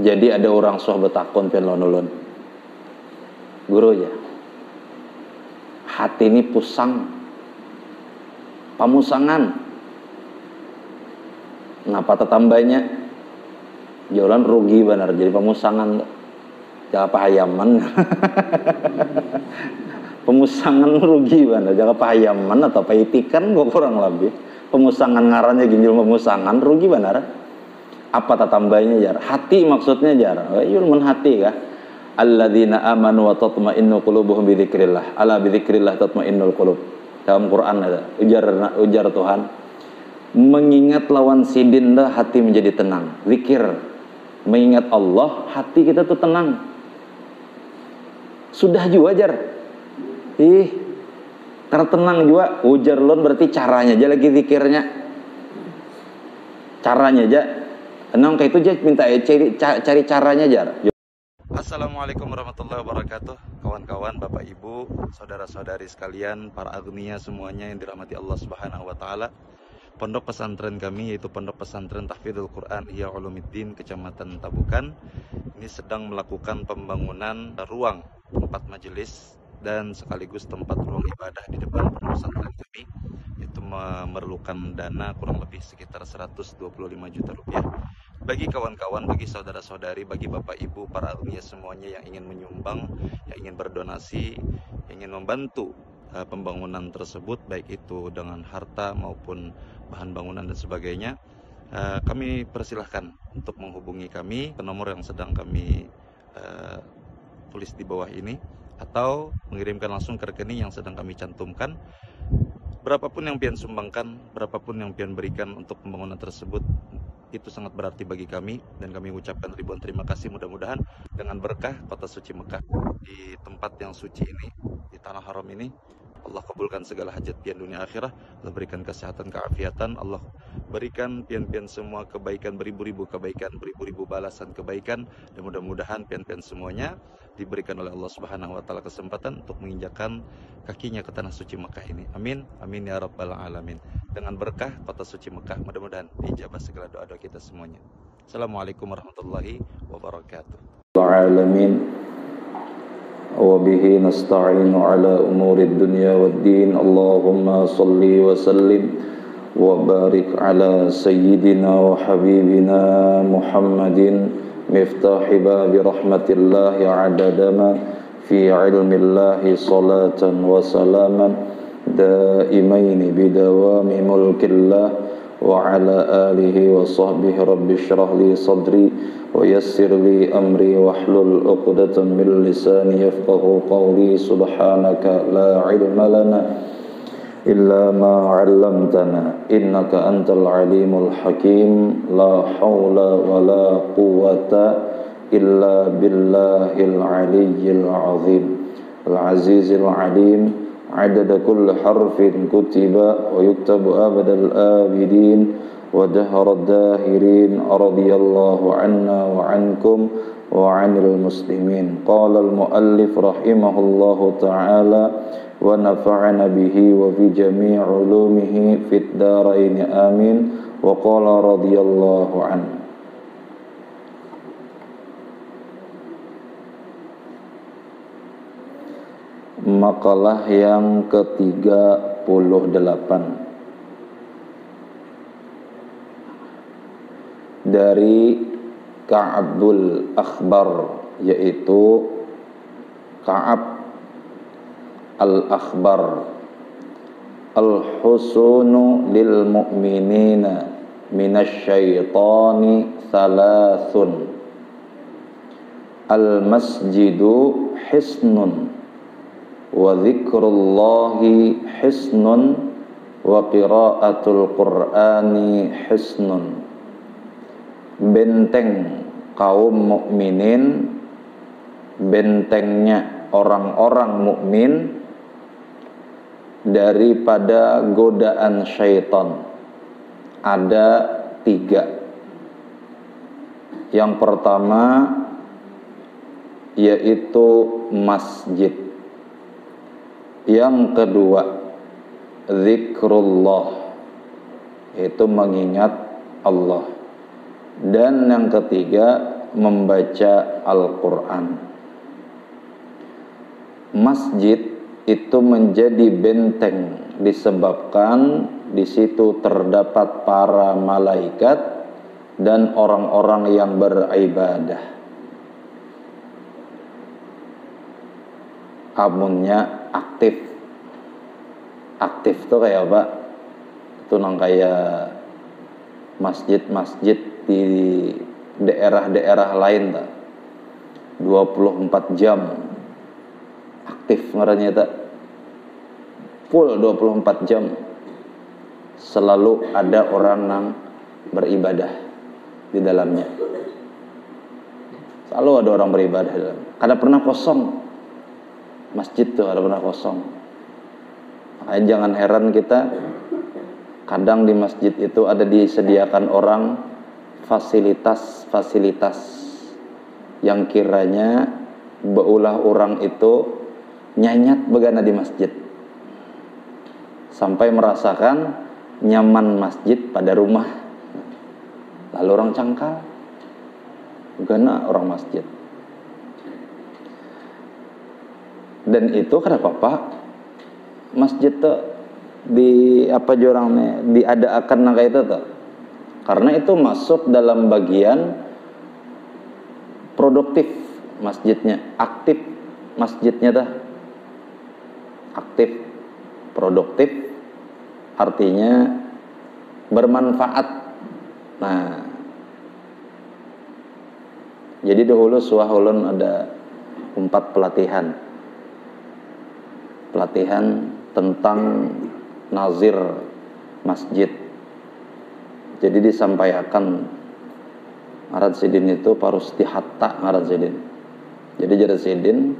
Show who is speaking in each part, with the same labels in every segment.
Speaker 1: Jadi ada orang soh betakon pen ulun. Guru ya. Hati ini pusang. Pamusangan. Ngapa tetambahnya? Jalan rugi benar jadi pamusangan. Jangan pahayaman. Pemusangan rugi benar. Jangan pahayaman atau paitikan gue kurang lebih. Pemusangan ngarannya ginjal pemusangan rugi benar. Apa tetambahnya jar? Hati maksudnya jar. Yulmun hati kah? Alladzina amanu wa tatma'innu qulubuhum bidzikrillah. Ala bidzikrillah tatma'innul qulub. Dalam Quran ada ujar Tuhan. Mengingat lawan sidin dah hati menjadi tenang. Zikir, mengingat Allah, hati kita tuh tenang. Sudah juga jar. Karena tenang juga. Ujar lon berarti caranya aja lagi zikirnya. Caranya aja. Enang kayak itu aja minta cari caranya jar. Assalamualaikum warahmatullahi wabarakatuh. Kawan-kawan, Bapak Ibu, saudara-saudari sekalian, para agnia semuanya yang dirahmati Allah Subhanahu wa taala. Pondok pesantren kami yaitu Pondok Pesantren Tahfidzul Quran Ihya Ulumuddin Kecamatan Tabukan ini sedang melakukan pembangunan ruang tempat majelis dan sekaligus tempat ruang ibadah di depan pondok pesantren kami. Itu memerlukan dana kurang lebih sekitar 125 juta rupiah. Bagi kawan-kawan, bagi saudara-saudari, bagi Bapak Ibu, para agnia semuanya yang ingin menyumbang, yang ingin berdonasi, yang ingin membantu pembangunan tersebut, baik itu dengan harta maupun bahan bangunan dan sebagainya, kami persilahkan untuk menghubungi kami ke nomor yang sedang kami tulis di bawah ini, atau mengirimkan langsung ke rekening yang sedang kami cantumkan. Berapapun yang pian sumbangkan, berapapun yang pian berikan untuk pembangunan tersebut, itu sangat berarti bagi kami, dan kami ucapkan ribuan terima kasih. Mudah-mudahan dengan berkah kota suci Mekah, di tempat yang suci ini, di tanah haram ini, Allah kabulkan segala hajat pian dunia akhirah. Allah berikan kesehatan, keafiatan. Allah berikan pian-pian semua kebaikan, beribu-ribu kebaikan, beribu-ribu balasan kebaikan. Dan mudah-mudahan pian-pian semuanya diberikan oleh Allah Subhanahu wa taala kesempatan untuk menginjakkan kakinya ke tanah suci Mekah ini. Amin. Amin ya rabbal alamin. Dengan berkah kota suci Mekah, mudah-mudahan diijabah segala doa-doa kita semuanya. Assalamualaikum warahmatullahi wabarakatuh.
Speaker 2: Alamin. وبه نستعين على أمور الدنيا والدين اللهم صل وسلم وبارك على سيدنا وحبيبنا محمد مفتاح باب رحمة الله عدد ما في علم الله صلاة وسلاما دائمين بدوام ملك الله وعلى آله وصحبه رب اشرح لي صدري ويسر لي أمري واحلل عقدة من لساني يفقه قولي سبحانك لا علم لنا إلا ما علمتنا إنك أنت العليم الحكيم لا حول ولا قوة إلا بالله العلي العظيم العزيز العليم عدد كل حرف كتب ويكتب أبد الآبدين ودهر الداهرين رضي الله عنا وعنكم وعن المسلمين. قال المؤلف رحمه الله تعالى ونفعنا به وفي جميع علومه في الدارين آمين. وقال رضي الله عنه. Makalah yang ke-38 dari Ka'abul Akhbar, yaitu Ka'ab al-Akhbar. Al-husunu lil mu'minina minasyaitani thalathun. Al-masjidu hisnun wa dzikrullahi hisnun wa qiraatul qur'ani hisnun. Benteng kaum mukminin, bentengnya orang-orang mukmin daripada godaan syaitan ada 3. Yang pertama yaitu masjid. Yang kedua zikrullah, itu mengingat Allah. Dan yang ketiga membaca Al-Quran. Masjid itu menjadi benteng disebabkan di situ terdapat para malaikat dan orang-orang yang beribadah. Amunnya aktif. Aktif tuh kayak apa? Itu nang kayak masjid-masjid di daerah-daerah lain tak? 24 jam aktif ngarannya tak? Full 24 jam selalu ada orang yang beribadah di dalamnya. Selalu ada orang beribadah di dalamnya. Kada pernah kosong masjid tuh, kada pernah kosong. Makanya jangan heran kita kadang di masjid itu ada disediakan orang fasilitas-fasilitas yang kiranya beulah orang itu nyanyat begana di masjid sampai merasakan nyaman masjid pada rumah. Lalu orang cangkal begana orang masjid. Dan itu kenapa Pak? Masjid tuh di apa jorangnya diadakan nang kayak itu tuh. Karena itu masuk dalam bagian produktif masjidnya, aktif masjidnya tuh. Aktif, produktif, artinya bermanfaat. Nah, jadi dahulu suahulun ada 4 pelatihan tentang nazir masjid. Jadi disampaikan ngaran sidin itu parus dihatta ngaran sidin. Jadi jadi sidin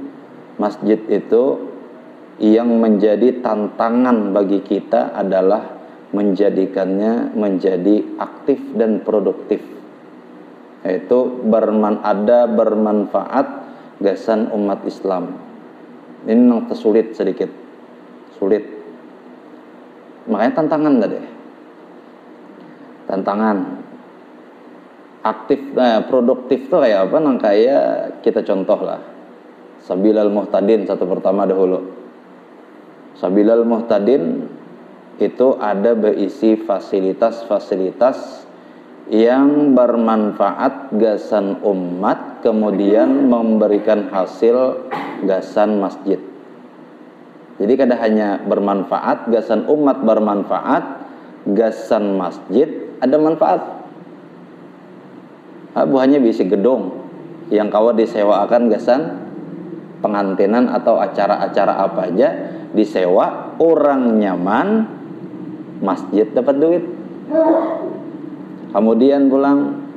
Speaker 2: masjid itu yang menjadi tantangan bagi kita adalah menjadikannya menjadi aktif dan produktif, yaitu bermanfaat gasan umat Islam. Ini yang tersulit sedikit, sulit. Makanya tantangan tadi. Tantangan aktif, produktif tuh kayak apa? Nang kayak kita contoh lah. Sabilal Muhtadin satu pertama dahulu. Sabilal Muhtadin itu ada berisi fasilitas-fasilitas yang bermanfaat gasan umat, kemudian memberikan hasil gasan masjid. Jadi kada hanya bermanfaat, gasan umat bermanfaat, gasan masjid ada manfaat. Buahnya bisi gedung yang kawa disewakan gasan pengantinan atau acara-acara apa aja disewa, orang nyaman, masjid dapat duit. Kemudian pulang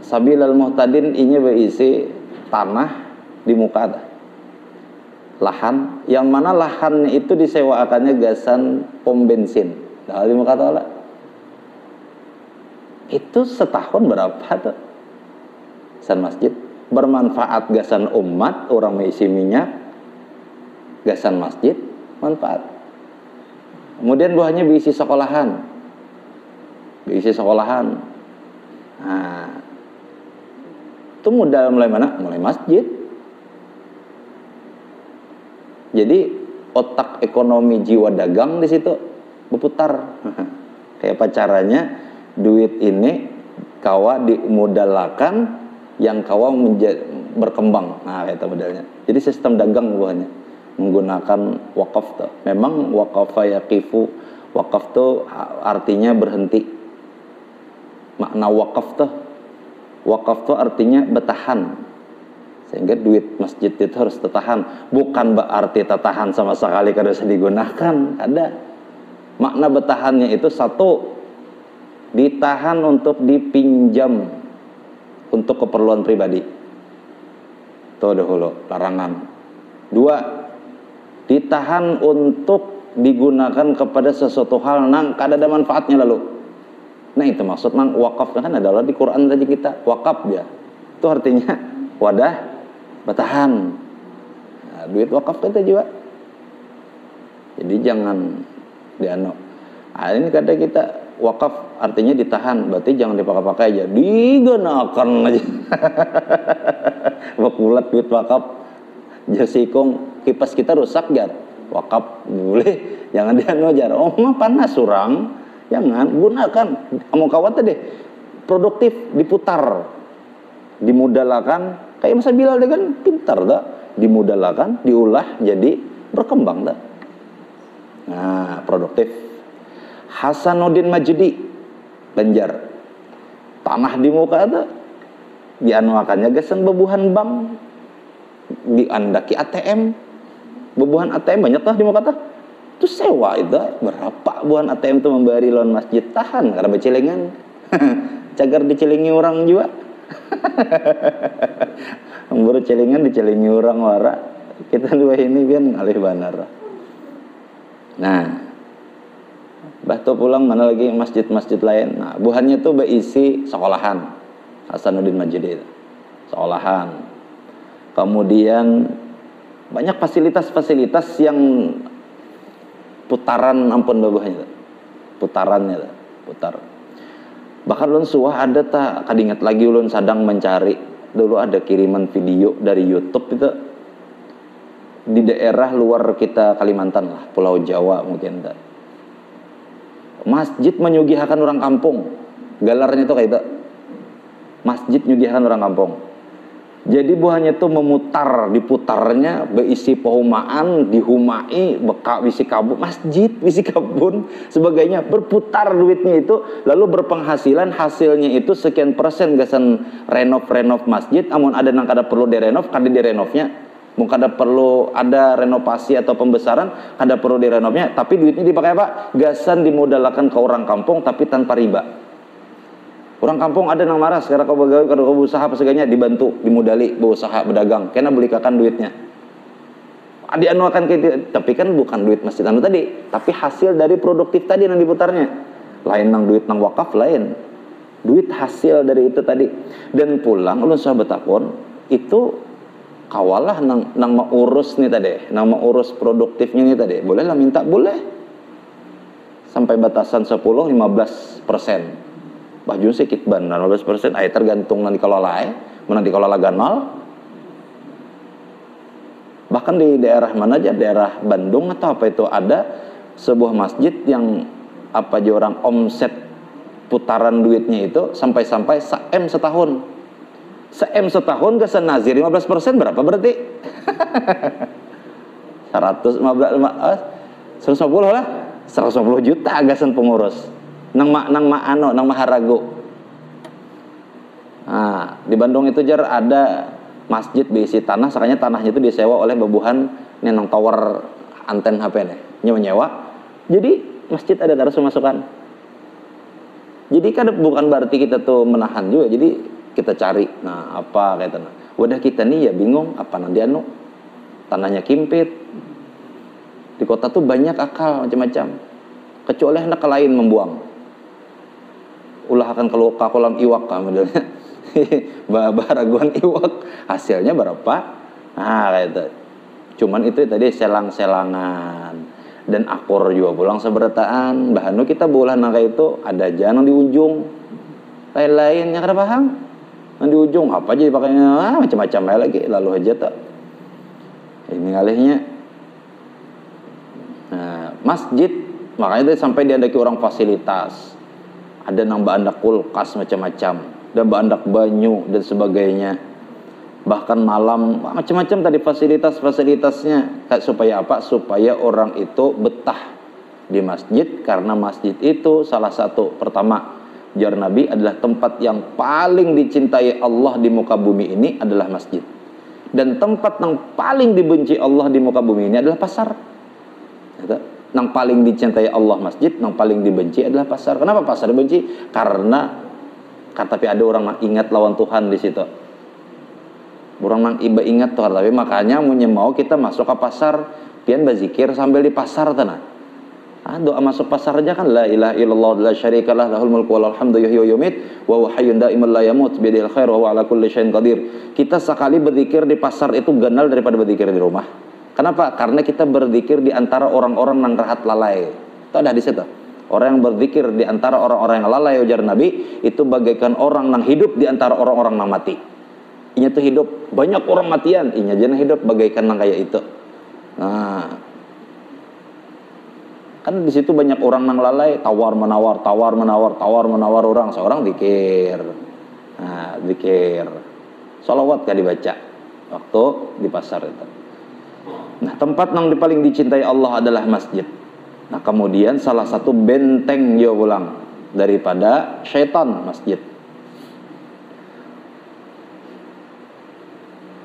Speaker 2: Sabilal Muhtadin ini berisi tanah di muka ada. Lahan, yang mana lahannya itu disewakannya gasan pom bensin. Dah di muka tahu lah. Itu setahun berapa tuh? Gasan masjid bermanfaat gasan umat, orang mengisi minyak, gasan masjid manfaat. Kemudian buahnya diisi sekolahan. Diisi sekolahan. Nah, itu modal mulai mana? Mulai masjid. Jadi otak ekonomi jiwa dagang di situ berputar. Kayak apa caranya duit ini kawa dimodalkan yang kawa berkembang. Nah, itu modalnya. Jadi sistem dagang buahnya menggunakan wakaf tuh. Memang waqafa yaqifu, wakaf tuh artinya berhenti. Makna wakaf tuh artinya bertahan. Sehingga duit masjid itu harus tertahan. Bukan berarti tertahan sama sekali kada bisa digunakan. Ada. Makna bertahannya itu satu, ditahan untuk dipinjam untuk keperluan pribadi. Itu dahulu larangan. 2, ditahan untuk digunakan kepada sesuatu hal nang kada ada manfaatnya lalu. Nah itu maksud nang wakaf kan adalah di Quran tadi kita wakaf ya. Itu artinya wadah bertahan. Nah, duit wakaf kita juga. Jadi jangan diano. Nah, ini kadang kita wakaf artinya ditahan, berarti jangan dipakai-pakai aja, digunakan aja. Bakulat duit wakaf, jasikong kipas kita rusak jar, wakaf boleh, jangan dianu jar. Oh mah panas surang, jangan gunakan. Kamu kawat deh, produktif diputar, dimudalakan. Kayak masa Bilal deh kan pintar dah, dimudalakan, diolah jadi berkembang dah. Nah produktif. Hasanuddin Majdi Banjar, tanah di muka itu dianuakannya gesan bebuhan bank, diandaki ATM, bebuhan ATM banyak tah di muka tah. Itu sewa itu berapa buhan ATM itu memberi loan masjid, tahan karena becilengan. Cagar dicelingi orang juga. Baru celingan dicelingi orang wara. Kita dua ini biar ngalih banar. Nah, Bahto pulang mana lagi masjid-masjid lain. Nah, buhannya tuh berisi sekolahan. Hasanuddin Majdi itu. Sekolahan. Kemudian banyak fasilitas-fasilitas yang putaran ampun babuhannya. Putarannya tuh, putar. Bahkan ulun suah ada tak kadingat lagi ulun sadang mencari. Dulu ada kiriman video dari YouTube itu di daerah luar kita Kalimantan lah, Pulau Jawa mungkin tak. Masjid menyugihakan orang kampung. Galarnya itu kayak itu. Masjid menyugihakan orang kampung. Jadi buahnya itu memutar, diputarnya berisi pehumaan, dihumai, beka bisi kabun, masjid bisi kabun, sebagainya. Berputar duitnya itu, lalu berpenghasilan, hasilnya itu sekian persen gasan renov masjid. Amun ada nang kada perlu direnov, kada direnovnya. Mungkin kada perlu ada renovasi atau pembesaran, kada perlu direnovnya, tapi duitnya dipakai apa? Gasan dimodalkan ke orang kampung tapi tanpa riba. Orang kampung ada nang marah, sekarang kau begawe, kau usaha apa segala dibantu, dimodali, berusaha, berdagang, kena belikakan duitnya. Dianuakan ke, tapi kan bukan duit masjid anu tadi, tapi hasil dari produktif tadi yang diputarnya. Lain nang duit nang wakaf lain. Duit hasil dari itu tadi. Dan pulang ulun sahabat takon, itu kawalah nang mau urus nih tadi, nang mau urus produktifnya nih tadi, boleh lah minta, boleh sampai batasan 10-15%. Baju sedikit ban 15%, ay tergantung nanti dikelola mana dikelola ganal. Bahkan di daerah mana aja, daerah Bandung atau apa itu ada sebuah masjid yang apa aja orang omset putaran duitnya itu sampai-sampai se-M setahun. Se-M setahun ke senazir 15% berapa berarti? 150 lah, 150 juta agasan pengurus. Nang maharago. Nah, di Bandung itu jar ada masjid berisi tanah, sakanya tanahnya itu disewa oleh babuhan nang tower anten HP nih, nyewa. Jadi masjid ada darah masukan. Jadi kan bukan berarti kita tuh menahan juga. Jadi kita cari, nah apa kayak tanah. Wadah kita nih ya bingung apa nanti anu tanahnya kimpit. Di kota tuh banyak akal macam-macam. Kecuali hendak lain membuang. Ulah akan ke kolam iwak modelnya. Baraguan iwak hasilnya berapa? Nah kayak itu. Cuman itu tadi selang-selangan dan akur juga pulang seberataan. Bahanu kita boleh nangka itu ada jangan di ujung. Lain-lainnya kada paham. Nang di ujung apa aja dipakainya macam-macam lagi lalu aja tak. Ini ngalihnya. Nah, masjid makanya itu sampai diandaki orang fasilitas. Ada nang baandak kulkas macam-macam, dan baandak banyu dan sebagainya. Bahkan malam macam-macam tadi fasilitas-fasilitasnya. Supaya apa? Supaya orang itu betah di masjid, karena masjid itu salah satu pertama jar Nabi adalah tempat yang paling dicintai Allah di muka bumi ini adalah masjid. Dan tempat yang paling dibenci Allah di muka bumi ini adalah pasar. Yang paling dicintai Allah masjid, yang paling dibenci adalah pasar. Kenapa pasar dibenci? Karena tapi ada orang ingat lawan Tuhan di situ. Orang mang iba ingat Tuhan, tapi makanya mau kita masuk ke pasar, pian berzikir sambil di pasar tanah. Doa masuk pasar aja kan, la ilaha illallah la syarikalah lahul mulku walal hamdu yuhyi wa yumiit wa huwa hayyun daimul la yamut biyadihil khair wa huwa ala kulli syai'in qadir. Kita sekali berzikir di pasar itu ganal daripada berzikir di rumah. Kenapa? Karena kita berzikir di antara orang-orang yang rahat lalai. Itu ada di situ. Orang yang berzikir di antara orang-orang yang lalai ujar Nabi, itu bagaikan orang yang hidup di antara orang-orang yang mati. Inya tuh hidup, banyak orang matian, inya jangan hidup bagaikan yang kayak itu. Nah, kan di situ banyak orang yang lalai, tawar menawar orang, seorang zikir. Nah, zikir. Sholawat gak dibaca waktu di pasar itu. Nah, tempat yang paling dicintai Allah adalah masjid. Nah, kemudian salah satu benteng dia ulang daripada syaitan, masjid.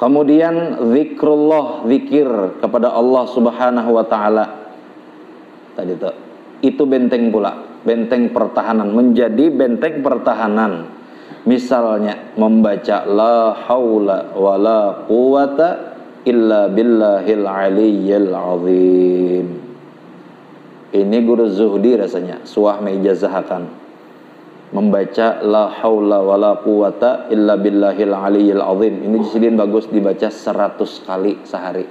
Speaker 2: Kemudian zikrullah, zikir kepada Allah Subhanahu wa taala. Tadi itu benteng pula, benteng pertahanan, menjadi benteng pertahanan. Misalnya membaca la haula wala quwata illa billahil aliyyil azim. Ini guru Zuhdi rasanya, Suah meijazahakan. Membaca la haula wala quwata illa billahil aliyyil azim. Ini disini bagus dibaca 100 kali sehari.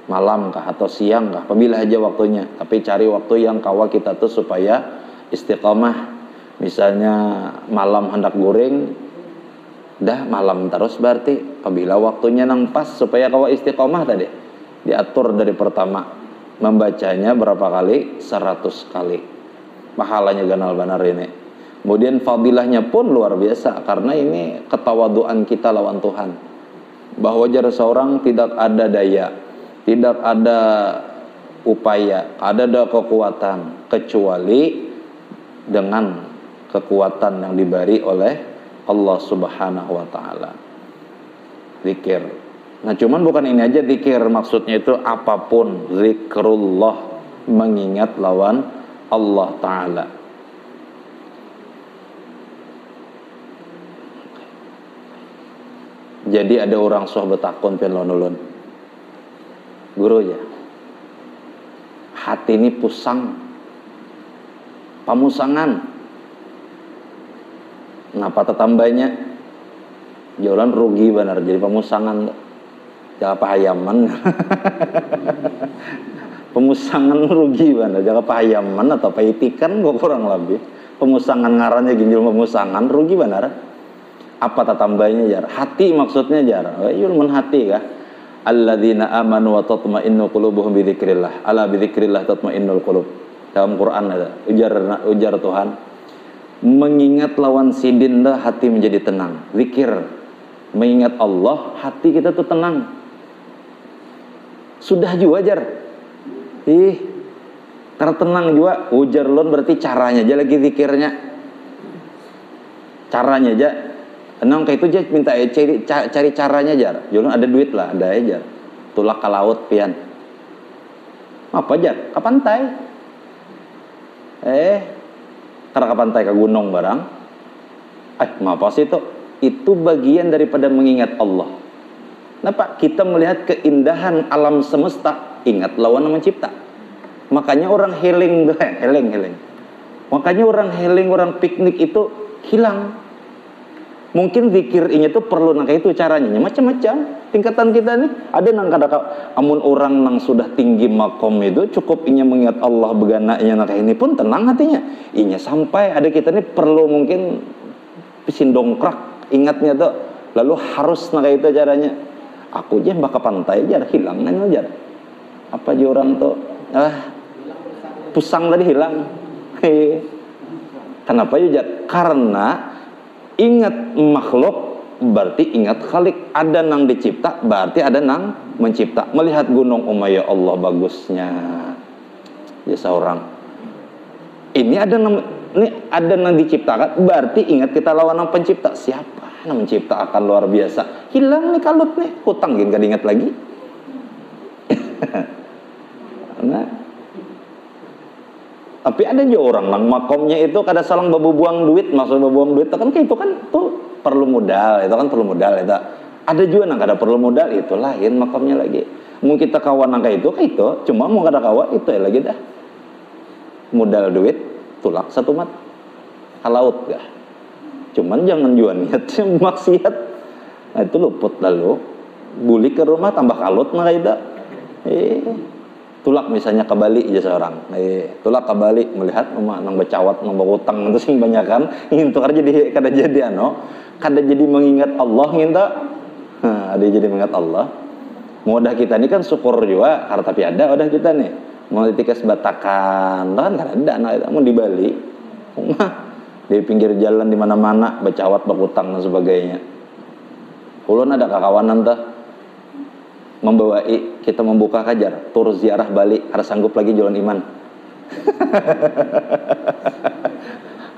Speaker 2: Malam kah atau siang kah, pemilah aja waktunya. Tapi cari waktu yang kawa kita tuh supaya istiqamah. Misalnya malam hendak goreng, dah malam terus berarti. Apabila waktunya nang pas supaya kawa istiqamah tadi, diatur dari pertama. Membacanya berapa kali? 100 kali. Pahalanya ganal benar ini. Kemudian fadilahnya pun luar biasa, karena ini ketawaduan kita lawan Tuhan. Bahwa jar seorang tidak ada daya, tidak ada upaya, ada kekuatan kecuali dengan kekuatan yang diberi oleh Allah Subhanahu wa taala. Zikir. Nah, cuman bukan ini aja zikir, maksudnya itu apapun, zikrullah, mengingat lawan Allah taala. Jadi ada orang sahabat takon penlon-lon. Guru ya. Hati ini pusang. Pamusangan. Ngapa tetambahnya? Jalan rugi benar jadi pamusangan. Jangan pahayaman. Pemusangan rugi benar. Jangan pahayaman atau paitikan gue kurang lebih. Pemusangan ngarannya ginjal pemusangan rugi benar. Apa tambahnya jar? Hati maksudnya jar. Yul hati kah? Alladzina amanu wa tatma'innu qulubuhum bi dzikrillah. Ala bi dzikrillah tatma'innul qulub. Dalam Quran ada ujar Tuhan. Mengingat lawan sidin dah hati menjadi tenang. Zikir. Mengingat Allah, hati kita tuh tenang. Sudah juga jar. Karena tenang juga. Ujar lon berarti caranya aja lagi zikirnya. Caranya aja. Enang kayak itu aja minta cari caranya jar. Jangan ada duit lah, ada aja. Tulak ke laut pian. Apa jar? Ke pantai. Karena ke pantai ke gunung barang. Ngapa sih itu? Itu bagian daripada mengingat Allah. Kenapa? Kita melihat keindahan alam semesta, ingat lawan yang mencipta. Makanya orang healing. Makanya orang healing, orang piknik itu hilang. Mungkin zikir ini tuh perlu nang itu caranya macam-macam. Tingkatan kita nih ada nang kada amun orang nang sudah tinggi makom itu cukup inya mengingat Allah begananya nang ini pun tenang hatinya. Inya sampai ada kita nih perlu mungkin pisin dongkrak ingatnya tuh. Lalu harus nang itu caranya. Aku aja bakal pantai aja hilang aja. Apa aja orang tuh pusang tadi hilang. Kenapa ya? Karena ingat makhluk berarti ingat Khalik. Ada nang dicipta berarti ada nang mencipta. Melihat gunung ya Allah bagusnya. Ya seorang. Ini ada nang diciptakan berarti ingat kita lawan nang pencipta. Siapa nang mencipta akan luar biasa. Hilang nih kalut nih. Hutang gak diingat lagi. Nah, tapi ada juga orang nang makomnya itu kada salang buang duit. Maksud buang duit itu kan tuh perlu modal. Itu kan perlu modal itu. Ada juga nang kada perlu modal, itu lain makomnya lagi. Mau kita kawan nang itu cuma mau kada kawan itu ya lagi dah. Modal duit tulak satu mat kalaut gak. Cuman jangan juga niatnya maksiat. Nah itu luput lalu. Buli ke rumah tambah kalut nah kayak tulak misalnya ke Bali aja seorang, tulak ke Bali melihat nang becawat nang utang itu sing banyak kan, itu kada jadi kada jadi mengingat Allah nginta, ada jadi mengingat Allah. Mudah kita ini kan syukur juga, karena tapi ada udah kita nih mau ditikas Batakan, kan ada mau di Bali, di pinggir jalan di mana-mana becawat berutang dan sebagainya. Ulun ada kakawanan tuh membawai kita membuka kajar tur ziarah Bali, harus sanggup lagi jalan iman.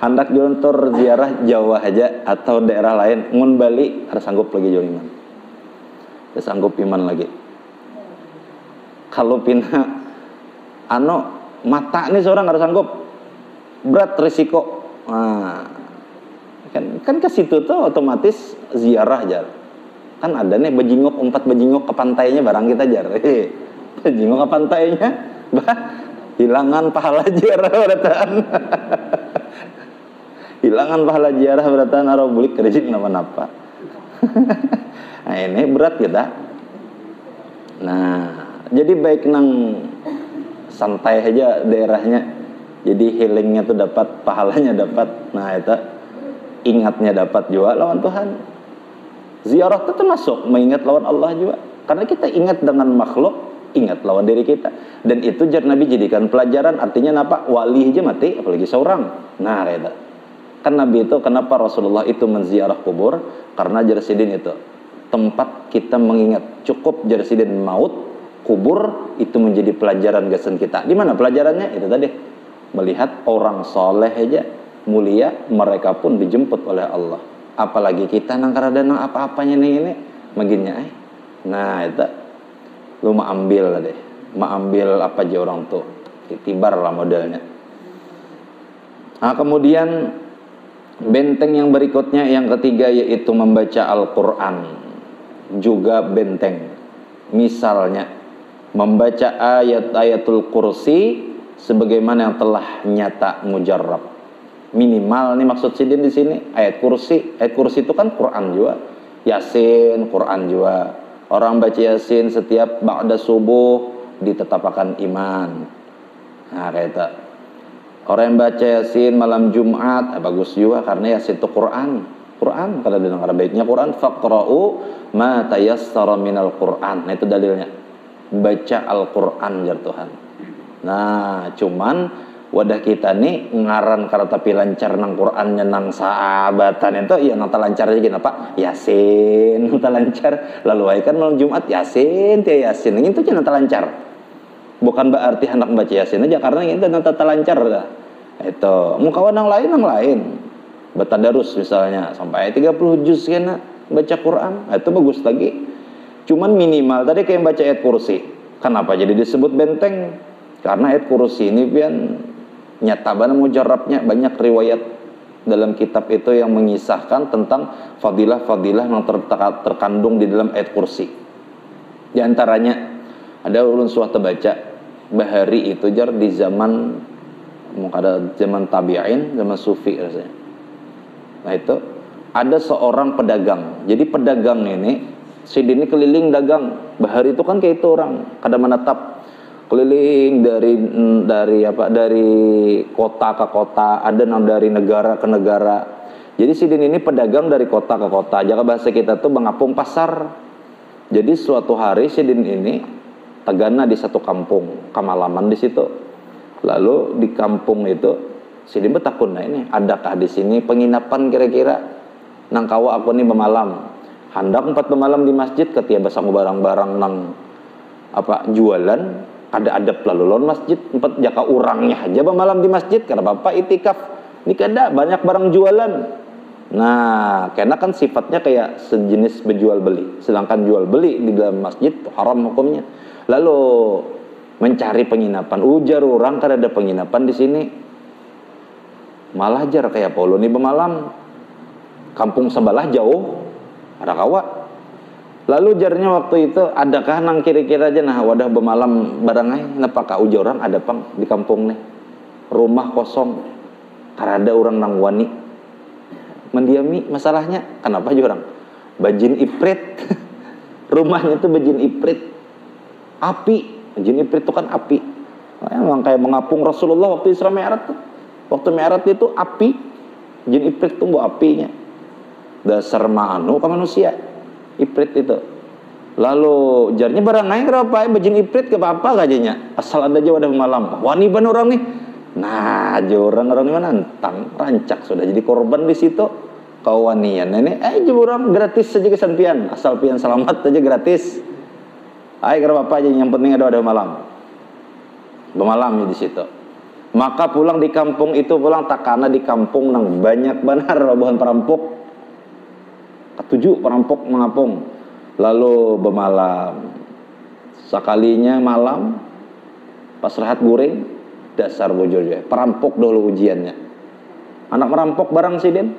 Speaker 2: Hendak jalan tur ziarah Jawa aja atau daerah lain, ngun Bali harus sanggup lagi jalan iman. Harus sanggup iman lagi. Kalau pina mata nih seorang harus sanggup, berat risiko. Nah, kan ke situ tuh otomatis ziarah aja. Kan ada nih bajingok, 4 bajingok ke pantainya barang kita jar. Bajingok ke pantainya, hilangan pahala ziarah beratan. Hilangan pahala ziarah beratan arah bulik kerjik napa-napa. Nah ini berat kita. Nah jadi baik nang santai aja daerahnya. Jadi healingnya tuh dapat, pahalanya dapat. Nah itu ingatnya dapat juga lawan Tuhan. Ziarah itu termasuk mengingat lawan Allah juga. Karena kita ingat dengan makhluk, ingat lawan diri kita. Dan itu jar Nabi jadikan pelajaran. Artinya apa? Wali aja mati, apalagi seorang. Nah kayak itu. Kan Nabi itu, kenapa Rasulullah itu menziarah kubur? Karena jar sidin itu tempat kita mengingat. Cukup jar sidin maut, kubur itu menjadi pelajaran gasan kita. Di mana pelajarannya? Itu tadi. Melihat orang soleh aja mulia, mereka pun dijemput oleh Allah. Apalagi kita nang karada nang apa-apanya nih ini maginya nah itu lu mau ambil deh, mau ambil apa aja orang tuh tibar lah modelnya. Nah kemudian benteng yang berikutnya yang ketiga yaitu membaca Al-Quran juga benteng. Misalnya membaca ayat-ayatul kursi sebagaimana yang telah nyata mujarrab. Minimal nih maksud sidin di sini ayat kursi. Ayat kursi itu kan Quran juga. Yasin, Quran juga. Orang baca Yasin setiap ba'da subuh ditetapkan iman. Nah kayak itu. Orang yang baca Yasin malam Jumat bagus juga karena Yasin itu Quran. Quran kalau dengar baiknya Quran faqra'u ma tayassara minal Quran. Nah itu dalilnya. Baca Al-Quran jar Tuhan. Nah cuman wadah kita nih ngaran karena tapi lancar nang Qurannya nang sahabatan itu ya nang lancar aja gini apa Yasin nang lancar lalu kan malam Jumat Yasin tiap Yasin itu aja nang lancar bukan berarti hendak baca Yasin aja karena itu nang lancar dah itu mukawan nang lain batadarus misalnya sampai 30 juz kena baca Quran itu bagus lagi cuman minimal tadi kayak baca ayat kursi kenapa jadi disebut benteng karena ayat kursi ini pian nyata banget mujarabnya banyak riwayat dalam kitab itu yang mengisahkan tentang fadilah-fadilah yang terkandung di dalam ayat kursi. Di antaranya ada ulun suatu baca bahari itu jar di zaman ada zaman tabi'in, zaman sufi rasanya. Nah itu ada seorang pedagang. Jadi pedagang ini sidin ini keliling dagang. Bahari itu kan kayak itu orang kada menetap keliling dari kota ke kota, ada dari negara ke negara. Jadi sidin ini pedagang dari kota ke kota. Jaga bahasa kita tuh mengapung pasar. Jadi suatu hari sidin ini tegana di satu kampung, kamalaman di situ. Lalu di kampung itu sidin bertakun, nah ini adakah di sini penginapan kira-kira? Nang kawa aku nih bemalam. Hendak 4 bemalam di masjid ketia basang barang-barang nang jualan. Ada adab lalu lawan masjid 4 jaka orangnya aja malam di masjid karena bapak itikaf ini kada banyak barang jualan. Nah karena kan sifatnya kayak sejenis berjual beli, sedangkan jual beli di dalam masjid haram hukumnya. Lalu mencari penginapan, ujar orang kada ada penginapan di sini, malah jar kayak polo nih bemalam kampung sebelah jauh ada kawa. Lalu jarnya waktu itu adakah nang kira-kira aja nah wadah bemalam barangai napakah ujar orang ada pang di kampung nih rumah kosong karena ada orang nang wani mendiami masalahnya kenapa aja orang bajin iprit rumahnya tuh bajin iprit api Jin Ifrit itu kan api. Memang kayak mengapung Rasulullah waktu Isra Mi'raj tuh. Waktu Mi'raj itu api. Jin Ifrit itu bawa apinya. Dasar ma'anu ke manusia. Ifrit itu. Lalu jarnya barang naik kenapa? Jin Ifrit ke apa gajahnya? Asal ada aja wadah malam. Wani ban orang nih. Nah, aja orang-orang mana nantang, rancak sudah jadi korban di situ. Kawanian ini, orang gratis saja kesampian. Asal pian selamat aja gratis. Kenapa apa aja yang penting ada wadah malam. Bermalam di situ. Maka pulang di kampung itu pulang tak karena di kampung nang banyak benar robohan perampok. Ketujuh perampok mengapung. Lalu bermalam. Sekalinya malam pas rehat guring dasar bojornya. Perampok dulu ujiannya. Anak merampok barang sidin.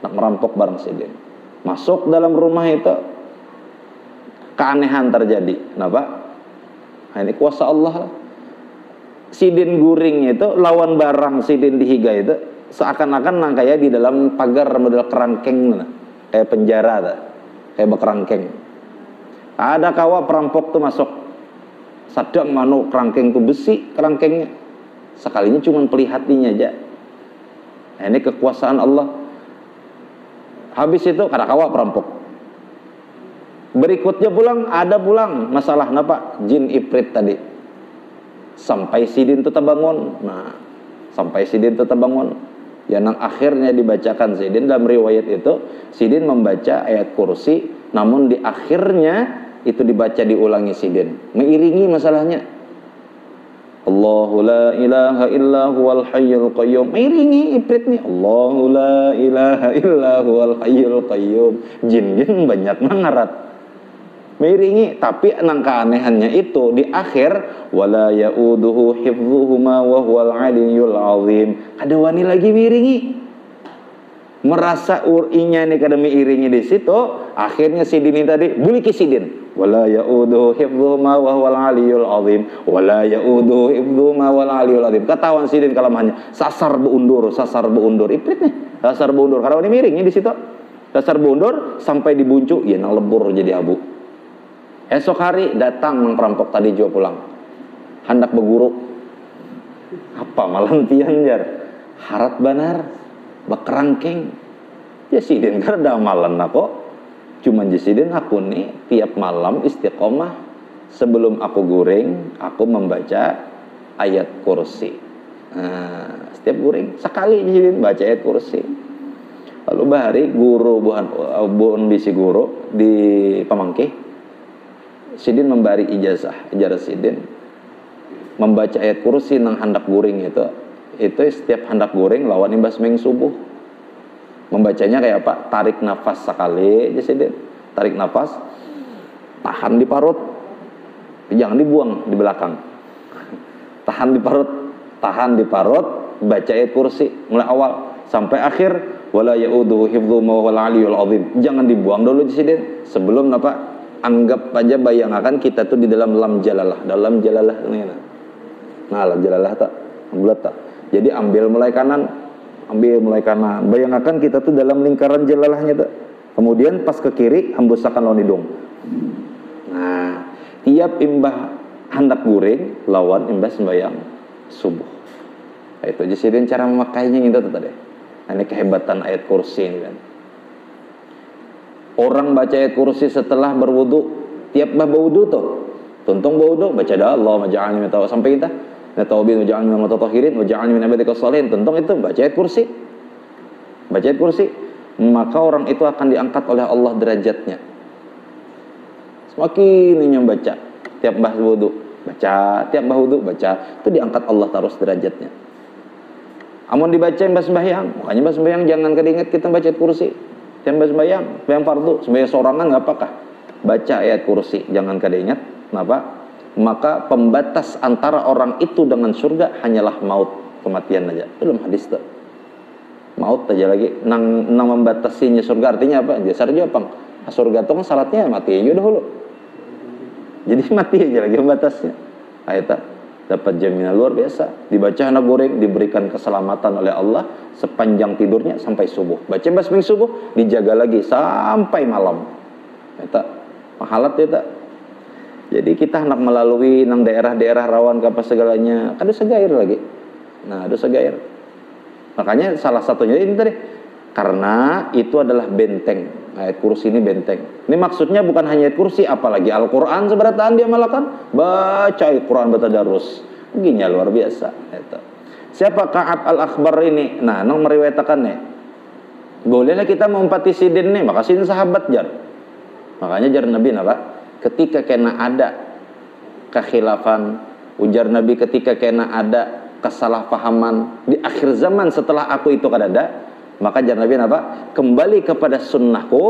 Speaker 2: Anak merampok barang sidin. Masuk dalam rumah itu keanehan terjadi. Kenapa? Nah, ini kuasa Allah lah. Sidin guring itu lawan barang sidin dihiga itu seakan-akan nang kayak di dalam pagar model kerangkeng, kayak penjara, kayak bekerangkeng. Ada kawa perampok tuh masuk, sadang manu kerangkeng tuh besi kerangkengnya, sekalinya cuma pelihatinya aja. Nah, ini kekuasaan Allah. Habis itu kada kawa perampok. Berikutnya ada pulang masalah napa? Jin Ifrit tadi. Sampai sidin tetap bangun. Nah, sampai sidin tetap bangun. Ya nang akhirnya dibacakan sidin dalam riwayat itu, sidin membaca ayat kursi, namun di akhirnya itu dibaca diulangi sidin. Mengiringi masalahnya. Allahu la ilaha illa huwal hayyul qayyum. Mengiringi Ifrit nih. Allahu la ilaha illa huwal hayyul qayyum. Jin-jin banyak mengarat. Miringi, tapi nang keanehannya itu di akhir wala yauduhu hifdzuhuma wa huwal aliyyul azim. Ada wani lagi miringi. Merasa urinya ini kada miringi di situ, akhirnya sidin ini tadi buliki sidin. Wala yauduhu hifdzuhuma wa huwal aliyyul azim. Wala yauduhu hifdzuhuma wal aliyyul azim. Katawan sidin kalamahannya. Sasar beundur. Ifrit nih. Sasar beundur. Kada wani miringi di situ. Sasar beundur sampai dibuncu, ya nang lebur jadi abu. Esok hari datang perampok tadi juga pulang. Hendak berguru. Apa malam tian jar? Harat banar, bekerangking. Ya sidin kada amalan aku. Cuman jasidin aku nih tiap malam istiqomah sebelum aku guring, aku membaca ayat kursi. Nah, setiap guring sekali jasidin baca ayat kursi. Lalu bahari guru buhan bisi guru di Pamangkih. Sidin memberi ijazah sidin membaca ayat kursi nang hendak guring itu setiap hendak guring lawan imbas ming subuh. Membacanya kayak apa? Tarik nafas sekali aja sidin, tarik nafas, tahan di parut, jangan dibuang di belakang. Tahan di parut, baca ayat kursi mulai awal sampai akhir. Wala yauduhu hifdzuhuma wa huwal aliyyul azim. Jangan dibuang dulu sidin sebelum apa? Anggap aja bayangkan kita tuh di dalam jalalah ini. Nah, lam jalalah tak bulat tak. Jadi ambil mulai kanan. Bayangkan kita tuh dalam lingkaran jalalahnya tak. Kemudian pas ke kiri hembusakan lawan hidung. Nah, tiap imbah hendak guring lawan imbah sembahyang subuh. Nah, itu aja sih cara memakainya gitu tadi. Nah, ini kehebatan ayat kursi ini kan. Orang baca ayat kursi setelah berwudu, tiap bah berwudu tuh, tuntung berwudu, baca dah Allah maj'alni min tawab sampai kita, natawabin maj'alni min mutatahhirin, maj'alni min ibadika shalihin, tuntung itu baca ayat kursi. Maka orang itu akan diangkat oleh Allah derajatnya. Semakin yang baca, tiap bah wudu, baca, itu diangkat Allah terus derajatnya. Amun dibaca mbah sembahyang, makanya mbah sembahyang jangan kedinget kita baca ayat kursi. Tiap sembahyang fardu, sembahyang sorangan nggak apa-apa. Baca ayat kursi, jangan kada ingat. Kenapa? Maka pembatas antara orang itu dengan surga hanyalah maut, kematian aja. Itu dalam hadis tuh. Maut aja lagi. Nang membatasinya surga artinya apa? Dasar aja apa? Surga itu kan syaratnya mati aja dahulu. Jadi mati aja lagi pembatasnya. Ayat dapat jaminan luar biasa. Dibaca anak goreng, diberikan keselamatan oleh Allah sepanjang tidurnya sampai subuh. Baca basming subuh, dijaga lagi sampai malam. Eta mahalat eta. Jadi kita hendak melalui nang daerah-daerah rawan ke apa segalanya, kan dosa gair lagi. Nah, dosa gair. Makanya salah satunya ini tadi, karena itu adalah benteng. Ayat kursi ini benteng. Ini maksudnya bukan hanya ayat kursi, apalagi Al-Quran seberataan dia malakan. Baca Al-Quran bertadarus. Begini luar biasa. Itu. Siapa Ka'ab Al-Akhbar ini? Nah, nong meriwayatkan nih. Bolehlah kita mengumpati sidin nih, maka sidin sahabat jar. Makanya jar Nabi apa? Ketika kena ada kekhilafan, ujar Nabi ketika kena ada kesalahpahaman di akhir zaman setelah aku itu kadada, maka jar Nabi apa? Kembali kepada sunnahku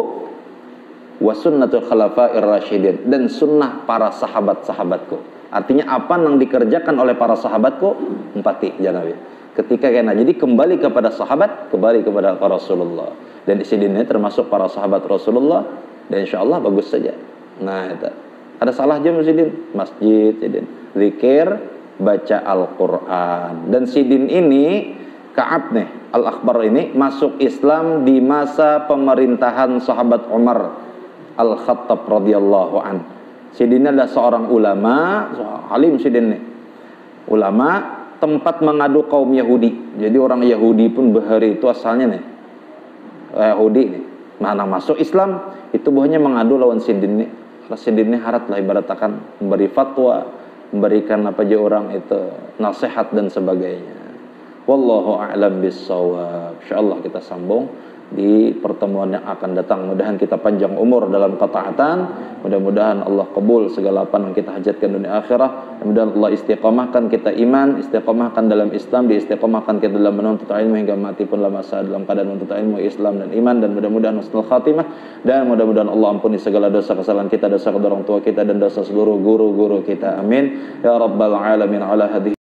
Speaker 2: wa sunnatul khulafa'ir rasyidin, dan sunnah para sahabat-sahabatku. Artinya apa yang dikerjakan oleh para sahabatku, empati jar Nabi. Ketika kena, jadi kembali kepada sahabat, kembali kepada Rasulullah. Dan isi dinnya termasuk para sahabat Rasulullah, dan insya Allah bagus saja. Nah, itu. Ada salah jam sidin, masjid, sidin, zikir, baca Al-Quran. Dan sidin ini, Ka'ab nih, Al-Akhbar ini masuk Islam di masa pemerintahan sahabat Umar Al-Khattab radhiyallahu an. Sidin adalah seorang ulama, alim sidin nih. Ulama tempat mengadu kaum Yahudi. Jadi orang Yahudi pun bahari itu asalnya nih. Yahudi nih. Mana masuk Islam itu buahnya mengadu lawan sidin nih. Sidin ini harat lah ibaratakan memberi fatwa, memberikan apa aja orang itu nasihat dan sebagainya. Wallahu a'lam bissawab. Insyaallah kita sambung di pertemuan yang akan datang. Mudah-mudahan kita panjang umur dalam ketaatan. Mudah-mudahan Allah kabul segala apa yang kita hajatkan dunia akhirah. Mudah-mudahan Allah istiqamahkan kita iman, istiqamahkan dalam Islam, diistiqamahkan kita dalam menuntut ilmu hingga mati pun lama saat dalam keadaan menuntut ilmu Islam dan iman, dan mudah-mudahan husnul khatimah, dan mudah-mudahan Allah ampuni segala dosa kesalahan kita, dosa kedua orang tua kita, dan dosa seluruh guru-guru kita. Amin ya rabbal alamin. Ala hadhihi